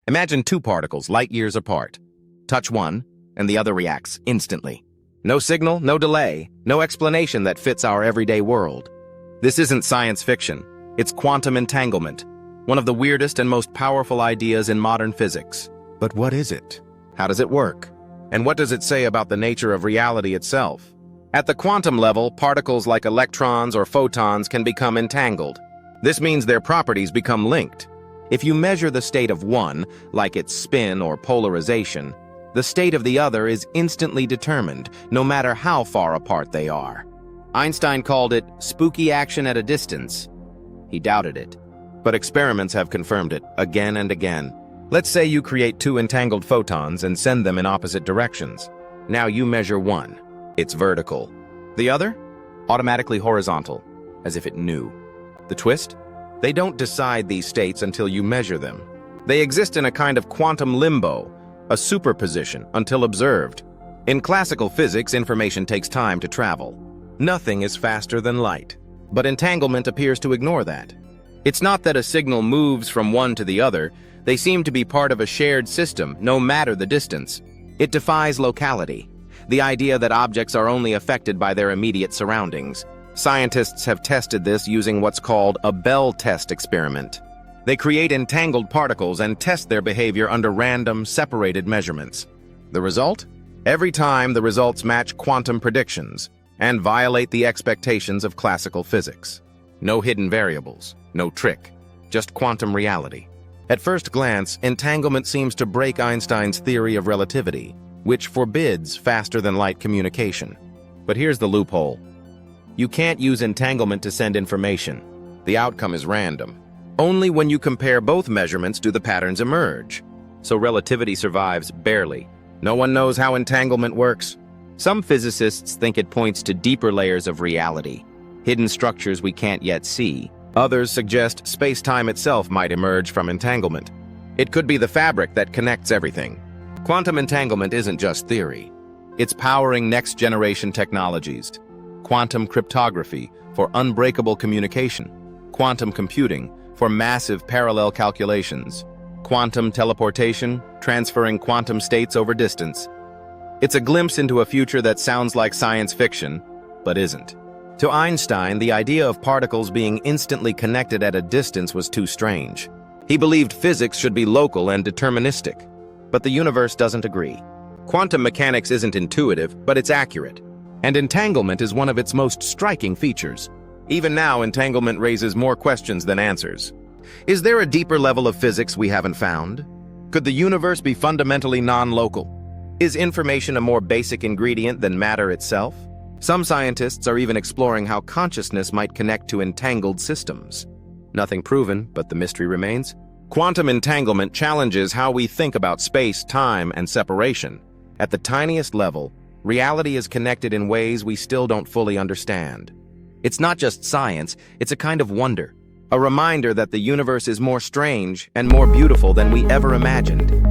Imagine two particles light years apart. Touch one, and the other reacts instantly. No signal, no delay, no explanation that fits our everyday world. This isn't science fiction. It's quantum entanglement, one of the weirdest and most powerful ideas in modern physics. But what is it? How does it work? And what does it say about the nature of reality itself? At the quantum level, particles like electrons or photons can become entangled. This means their properties become linked. If you measure the state of one, like its spin or polarization, the state of the other is instantly determined, no matter how far apart they are. Einstein called it spooky action at a distance. He doubted it, but experiments have confirmed it again and again. Let's say you create two entangled photons and send them in opposite directions. Now you measure one. It's vertical. The other? Automatically horizontal, as if it knew. The twist? They don't decide these states until you measure them. They exist in a kind of quantum limbo, a superposition, until observed. In classical physics, information takes time to travel. Nothing is faster than light. But entanglement appears to ignore that. It's not that a signal moves from one to the other. They seem to be part of a shared system, no matter the distance. It defies locality, the idea that objects are only affected by their immediate surroundings. Scientists have tested this using what's called a Bell test experiment. They create entangled particles and test their behavior under random, separated measurements. The result? Every time the results match quantum predictions and violate the expectations of classical physics. No hidden variables, no trick, just quantum reality. At first glance, entanglement seems to break Einstein's theory of relativity, which forbids faster-than-light communication. But here's the loophole. You can't use entanglement to send information. The outcome is random. Only when you compare both measurements do the patterns emerge. So relativity survives barely. No one knows how entanglement works. Some physicists think it points to deeper layers of reality, hidden structures we can't yet see. Others suggest space-time itself might emerge from entanglement. It could be the fabric that connects everything. Quantum entanglement isn't just theory. It's powering next-generation technologies. Quantum cryptography for unbreakable communication. Quantum computing for massive parallel calculations. Quantum teleportation, transferring quantum states over distance. It's a glimpse into a future that sounds like science fiction, but isn't. To Einstein, the idea of particles being instantly connected at a distance was too strange. He believed physics should be local and deterministic. But the universe doesn't agree. Quantum mechanics isn't intuitive, but it's accurate. And entanglement is one of its most striking features. Even now, entanglement raises more questions than answers. Is there a deeper level of physics we haven't found? Could the universe be fundamentally non-local? Is information a more basic ingredient than matter itself? Some scientists are even exploring how consciousness might connect to entangled systems. Nothing proven, but the mystery remains. Quantum entanglement challenges how we think about space, time, and separation. At the tiniest level, reality is connected in ways we still don't fully understand. It's not just science, it's a kind of wonder, a reminder that the universe is more strange and more beautiful than we ever imagined.